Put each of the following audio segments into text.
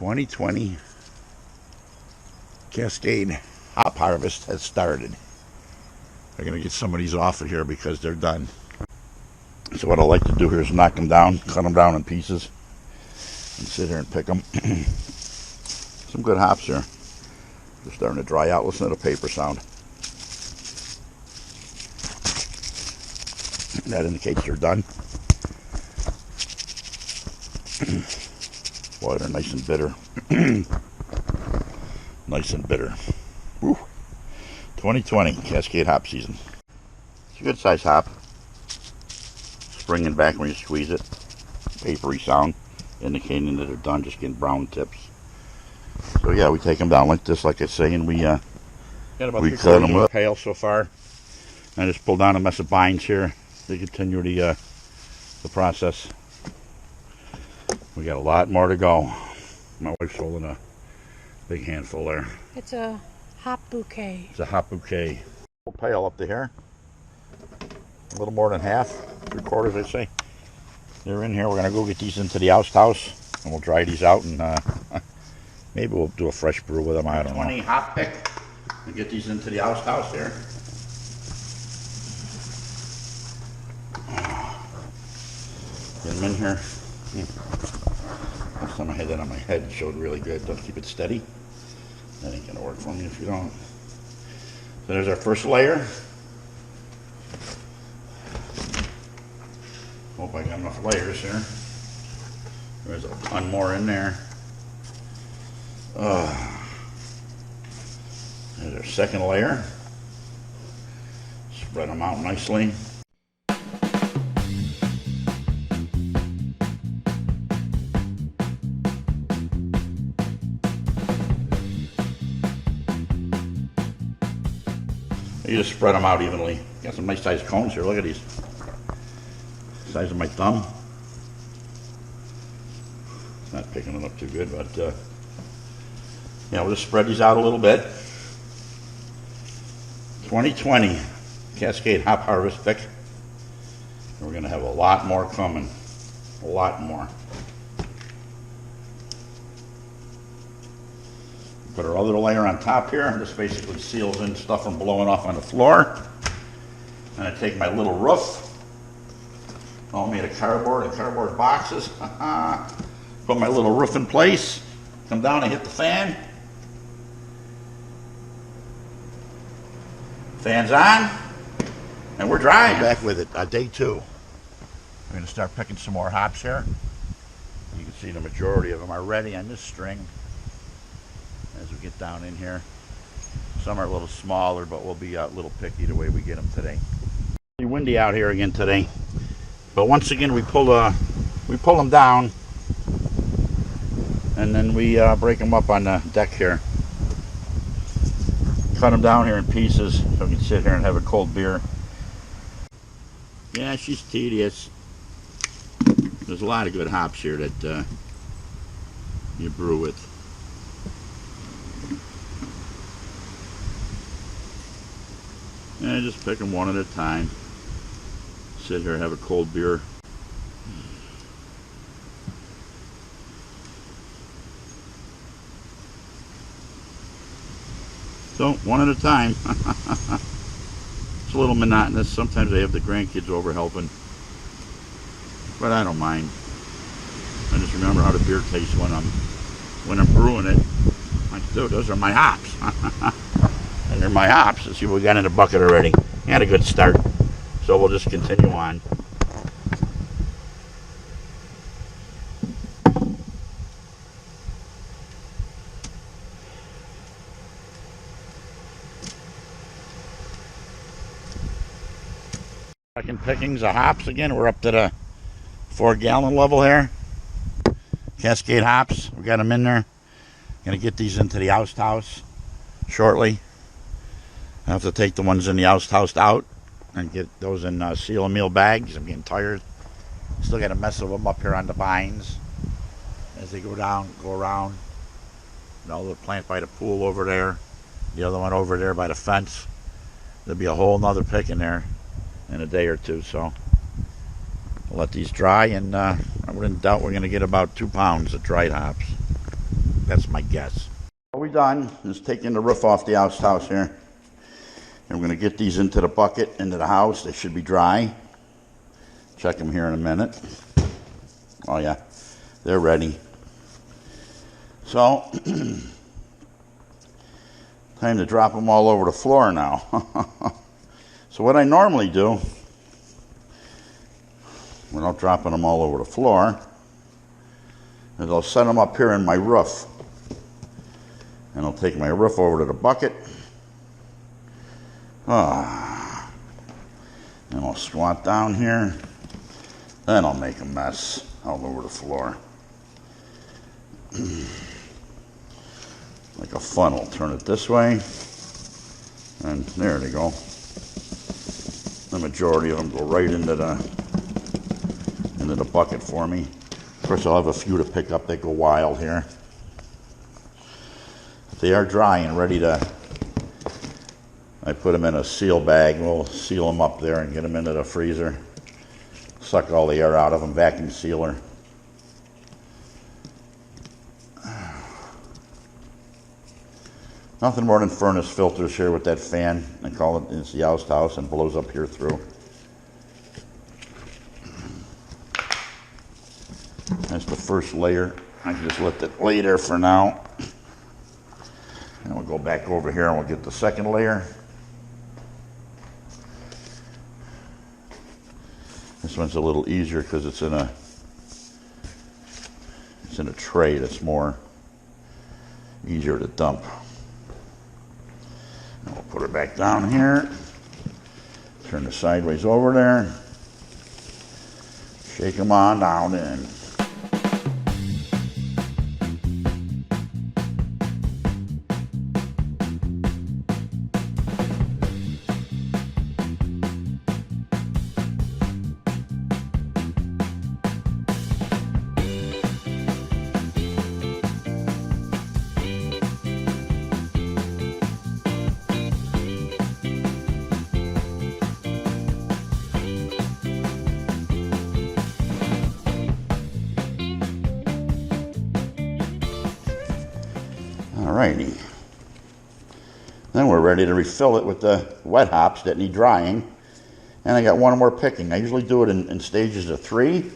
2020 Cascade hop harvest has started. I'm going to get some of these off of here because they're done. So what I like to do here is knock them down, cut them down in pieces, and sit here and pick them. Some good hops here. They're starting to dry out. Listen to the paper sound. That indicates they're done. Boy, they're nice and bitter. Nice and bitter. Woo. 2020 Cascade hop season. It's a good size hop. Springing back when you squeeze it. Papery sound indicating that they're done, just getting brown tips. So yeah, we take them down like this, like I say, and we cut them up. Pail so far. I just pulled down a mess of binds here to continue the process. We got a lot more to go. My wife's holding a big handful there. It's a hop bouquet. It's a hop bouquet. We'll pail up to here. A little more than half, 3/4 I'd say. They're in here. We're going to go get these into the oust house and we'll dry these out and maybe we'll do a fresh brew with them. I don't know. 20 hop pick and get these into the oust house here. Get them in here. Last time I had that on my head, it showed really good. Don't keep it steady. That ain't going to work for me if you don't. So there's our first layer. Hope I got enough layers here. There's a ton more in there. There's our second layer. Spread them out nicely. You just spread them out evenly. Got some nice sized cones here. Look at these. Size of my thumb. It's not picking it up too good, but yeah, we'll just spread these out a little bit. 2020 Cascade hop harvest pick. And we're going to have a lot more coming. A lot more. Put our other layer on top here. This basically seals in stuff from blowing off on the floor. And I take my little roof, all made of cardboard and cardboard boxes. Put my little roof in place. Come down and hit the fan. Fan's on. And we're drying. Back with it. Day 2. We're going to start picking some more hops here. You can see the majority of them are ready on this string. As we get down in here, some are a little smaller, but we'll be a little picky the way we get them today. It's windy out here again today, but once again we pull them down, and then we break them up on the deck here. Cut them down here in pieces so we can sit here and have a cold beer. Yeah, she's tedious. There's a lot of good hops here that you brew with. Yeah, just pick them one at a time. Sit here and have a cold beer. So, one at a time. It's a little monotonous. Sometimes I have the grandkids over helping. But I don't mind. I just remember how the beer tastes when I'm brewing it. Like, dude, those are my hops. And they're my hops. Let's see what we got in the bucket already. Had a good start. So we'll just continue on. Second pickings of hops again. We're up to the 4-gallon level here. Cascade hops. We got them in there. Gonna get these into the oust house shortly. I have to take the ones in the oust house out and get those in seal and meal bags. I'm getting tired. Still got a mess of them up here on the vines as they go down, go around. You know, the plant by the pool over there, the other one over there by the fence. There'll be a whole nother pick in there in a day or two. So I'll let these dry, and I wouldn't doubt we're going to get about 2 pounds of dried hops. That's my guess. All we done is taking the roof off the house here. And we're going to get these into the bucket, into the house. They should be dry. Check them here in a minute. Oh yeah, they're ready. So, time to drop them all over the floor now. So what I normally do, without dropping them all over the floor, is I'll set them up here in my roof. And I'll take my roof over to the bucket. And I'll squat down here. Then I'll make a mess all over the floor. Like a funnel. Turn it this way. And there they go. The majority of them go right into the bucket for me. Of course, I'll have a few to pick up that go wild here. They are dry and ready to, I put them in a seal bag. We'll seal them up there and get them into the freezer. Suck all the air out of them, vacuum sealer. Nothing more than furnace filters here with that fan. I call it, it's the house and blows up here through. That's the first layer. I can just let that lay there for now. And we'll go back over here and we'll get the second layer. This one's a little easier because it's in a tray that's more easier to dump. And we'll put it back down here. Turn it sideways over there. Shake them on down in. Alrighty. Then we're ready to refill it with the wet hops that need drying. And I got one more picking. I usually do it in stages of 3.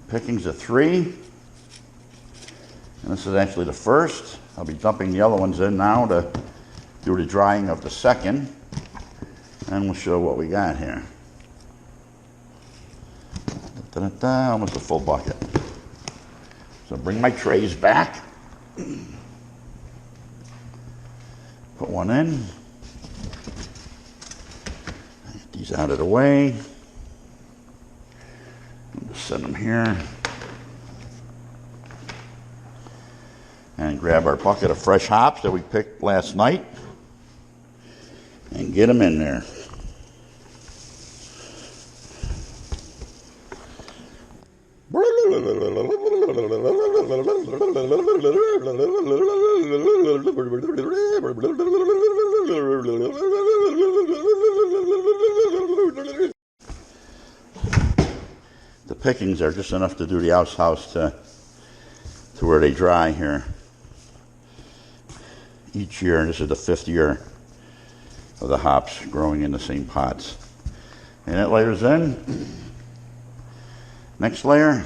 Pickings of 3. And this is actually the first. I'll be dumping the other ones in now to do the drying of the second. And we'll show what we got here. Almost a full bucket. So bring my trays back. Put one in. Get these out of the way. Just set them here. And grab our bucket of fresh hops that we picked last night. And get them in there. The pickings are just enough to do the house to where they dry here. Each year, this is the 5th year of the hops growing in the same pots. And it layers in. Next layer.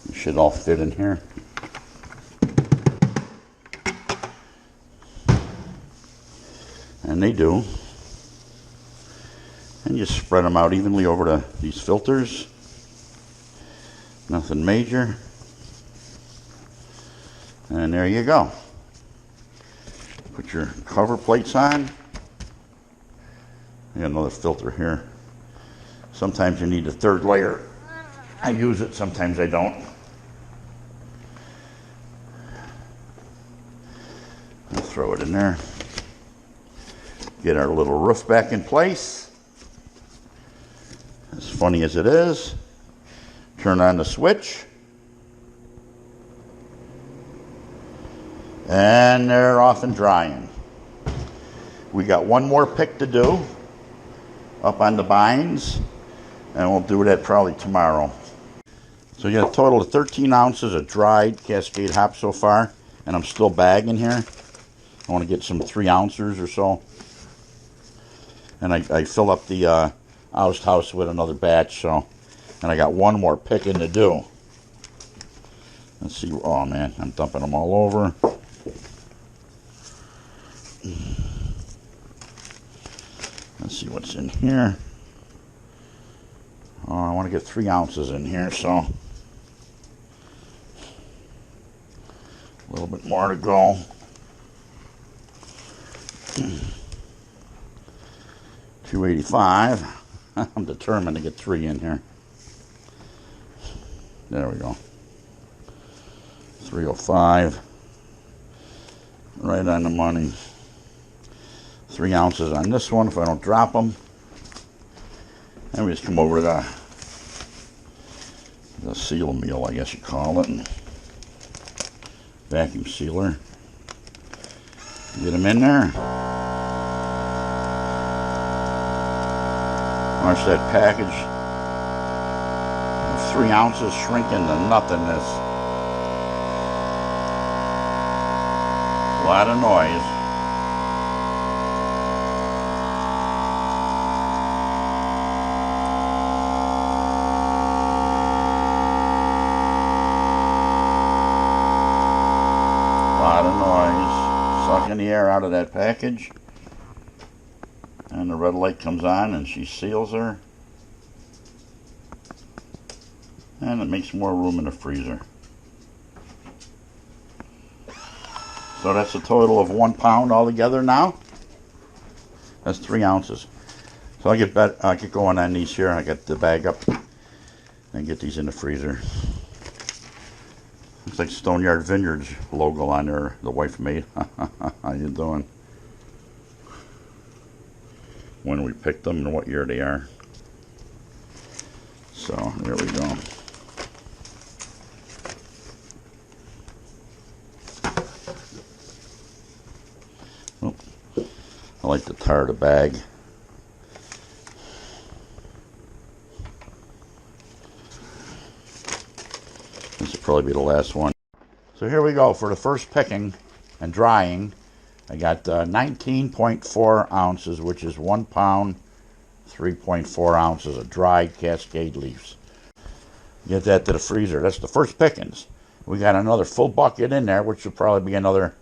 It should all fit in here. And they do. And you spread them out evenly over these filters. Nothing major. And there you go. Put your cover plates on. I got another filter here. Sometimes you need a 3rd layer. I use it, sometimes I don't. I'll throw it in there. Get our little roof back in place. As funny as it is, turn on the switch. And they're off and drying. We got one more pick to do up on the bines. And we'll do that probably tomorrow. So you got a total of 13 ounces of dried Cascade hops so far. And I'm still bagging here. I want to get some 3 ounces or so. And I fill up the oust house with another batch. So, and I got one more picking to do. Let's see. Oh man, I'm dumping them all over. Let's see what's in here. Oh, I want to get 3 ounces in here, so a little bit more to go. $2.85. I'm determined to get 3 in here. There we go. $3.05. Right on the money. 3 ounces on this one if I don't drop them. And we just come over to the seal meal, I guess you call it, and vacuum sealer. Get them in there. Watch that package. 3 ounces shrinking to nothingness. A lot of noise. Sucking the air out of that package, and the red light comes on and she seals her, and it makes more room in the freezer. So that's a total of 1 pound altogether now. That's 3 ounces. So I get going on these here. I got the bag up and get these in the freezer. Looks like Stoneyard Vineyards logo on there, the wife made. How you doing? When we picked them and what year they are. So, there we go. Oh, I like to tar the bag. This will probably be the last one. So here we go for the first picking and drying. I got 19.4 ounces, which is 1 pound, 3.4 ounces of dried Cascade leaves. Get that to the freezer. That's the first pickings. We got another full bucket in there, which will probably be another,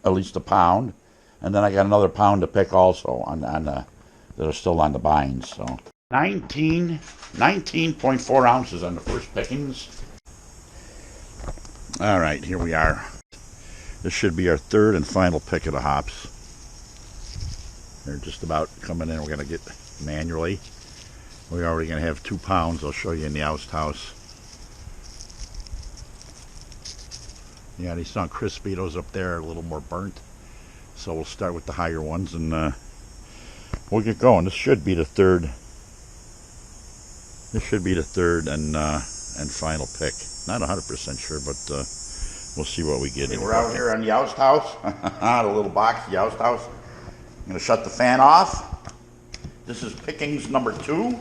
at least a pound. And then I got another pound to pick also on the that are still on the binds. So 19.4 ounces on the first pickings. All right, here we are. This should be our third and final pick of the hops. They're just about coming in. We're going to get manually. We're already going to have 2 pounds. I'll show you in the oust house. Yeah, these sound crispy. Those up there are a little more burnt. So we'll start with the higher ones and we'll get going. This should be the third. This should be the third and final pick. Not 100% sure, but we'll see what we get. We're out here on the oust house, the little box, the oust house. I'm going to shut the fan off. This is pickings number 2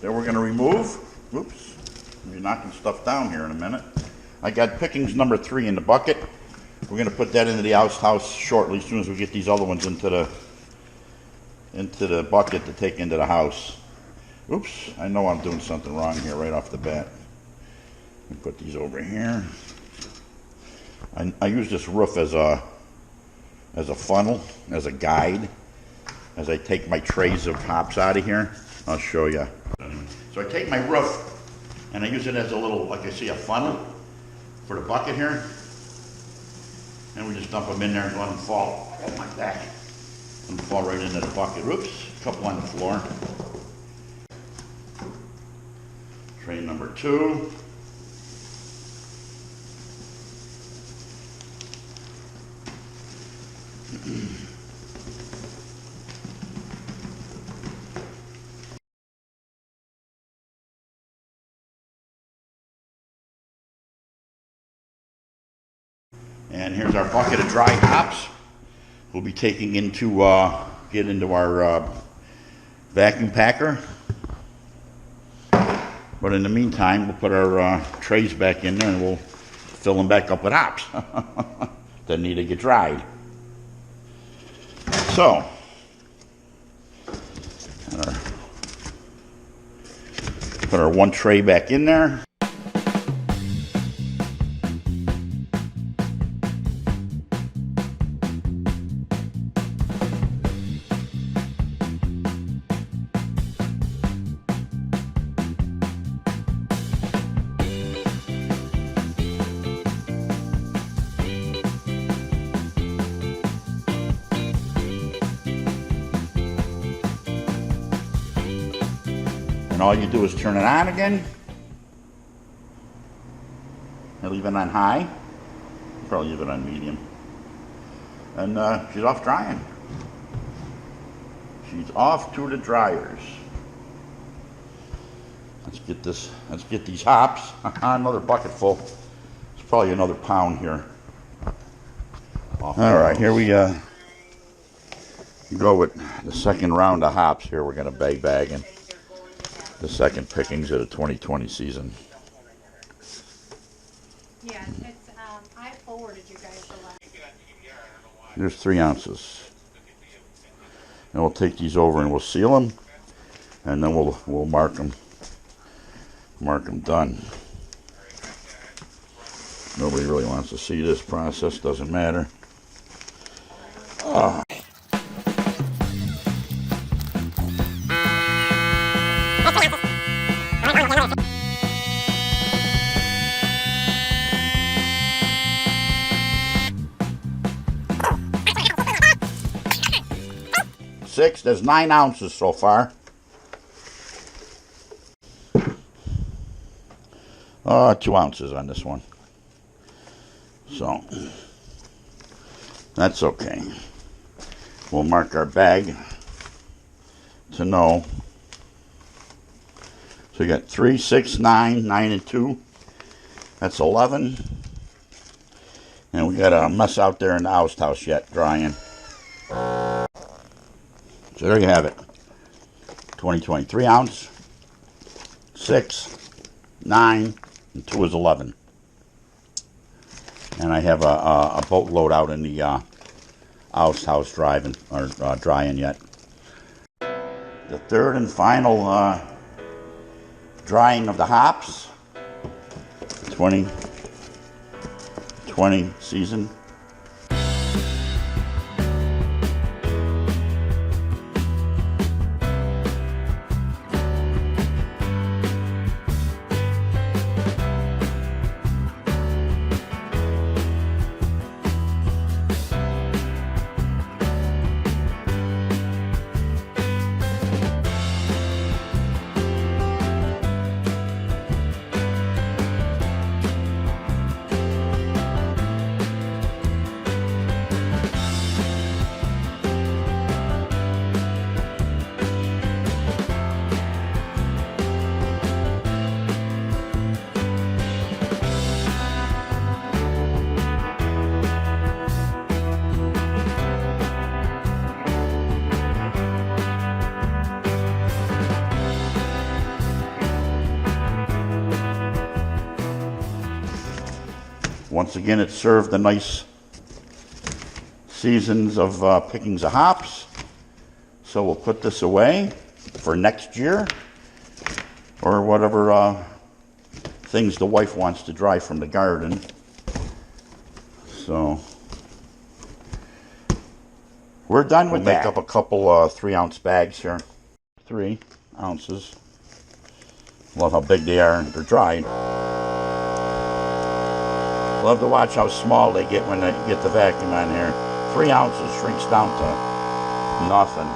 that we're going to remove. Oops, I'll be knocking stuff down here in a minute. I got pickings number 3 in the bucket. We're going to put that into the oust house shortly, as soon as we get these other ones into the bucket to take into the house. Oops, I know I'm doing something wrong here right off the bat. Put these over here. I use this roof as a funnel, as a guide, as I take my trays of hops out of here. I'll show you. So I take my roof and I use it as a little, like I see, a funnel for the bucket here. And we just dump them in there and let them fall. Oh my back. Let them fall right into the bucket. Oops, a couple on the floor. Tray number 2. And here's our bucket of dry hops. We'll be taking get into our vacuum packer. But in the meantime, we'll put our trays back in there and we'll fill them back up with hops that need to get dried. So, put our one tray back in there. And all you do is turn it on again. And leave it on high. Probably leave it on medium. And she's off drying. She's off to the dryers. Let's get these hops. Another bucket full. It's probably another pound here. All right, here we go with the second round of hops here. We're going to bag in the second pickings of the 2020 season. Yeah, it's, I forwarded you guys the last. Here's 3 ounces. And we'll take these over and we'll seal them. And then we'll mark them. Mark them done. Nobody really wants to see this process. Doesn't matter. Oh. There's 9 ounces so far. 2 ounces on this one. So, that's okay. We'll mark our bag to know. So we got 3, 6, 9, 9 and 2. That's 11. And we got a mess out there in the house yet, drying. So there you have it. 2020, 3 ounce, 6, 9, and 2 is 11. And I have a boatload out in the house drying yet. The third and final drying of the hops, 2020 season. Once again, it served the nice seasons of pickings of hops. So we'll put this away for next year or whatever things the wife wants to dry from the garden. So we're done with that. Make up a couple 3-ounce bags here. 3 ounces. Love how big they are. They're dried. Love to watch how small they get when they get the vacuum on here. 3 ounces shrinks down to nothing.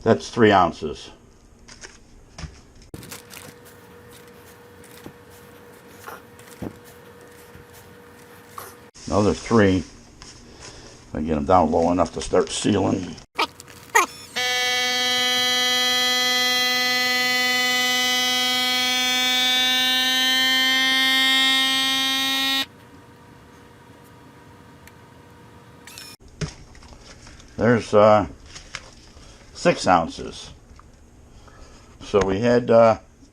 That's 3 ounces. Another 3. If I get them down low enough to start sealing. There's 6 ounces. So we had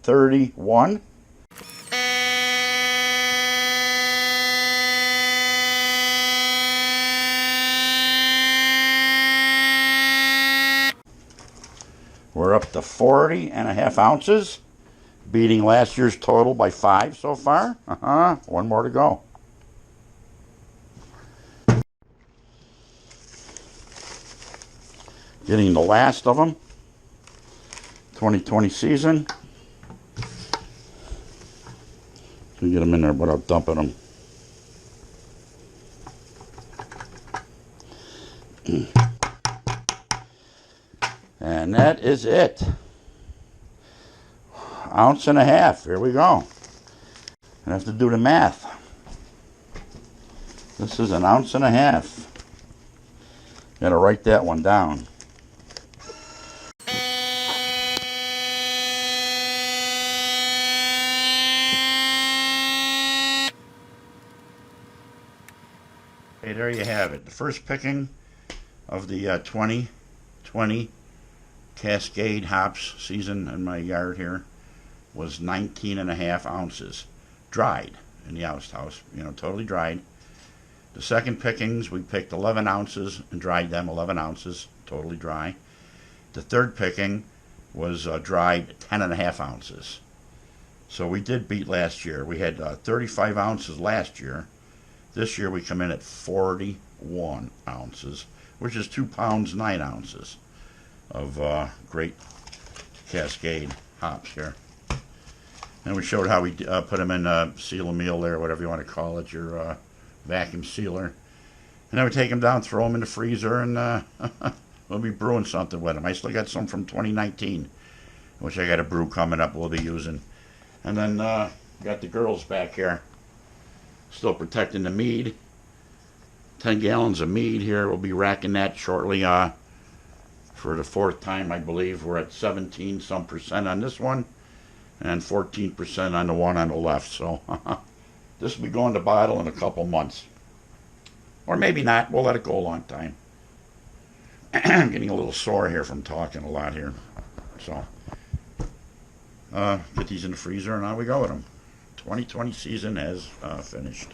31. We're up to 40.5 ounces, beating last year's total by 5 so far. One more to go. Getting the last of them. 2020 season. We get them in there without dumping them. And that is it. 1.5 ounces. Here we go. I have to do the math. This is 1.5 ounces. Gotta write that one down. Okay, there you have it. The first picking of the 2020 Cascade hops season in my yard here was 19.5 ounces. Dried in the house, you know, totally dried. The second pickings, we picked 11 ounces and dried them 11 ounces, totally dry. The third picking was dried 10.5 ounces. So we did beat last year. We had 35 ounces last year. This year we come in at 41 ounces, which is 2 pounds 9 ounces of great Cascade hops here. And we showed how we put them in a seal a meal there, whatever you want to call it, your vacuum sealer. And then we take them down, throw them in the freezer, and we'll be brewing something with them. I still got some from 2019, which I got a brew coming up we'll be using. And then got the girls back here, still protecting the mead. 10 gallons of mead here. We'll be racking that shortly for the 4th time, I believe. We're at 17 some percent on this one and 14% on the one on the left. So this will be going to bottle in a couple months. Or maybe not. We'll let it go a long time. I'm getting a little sore here from talking a lot here. So get these in the freezer and on we go with them. 2020 season has finished.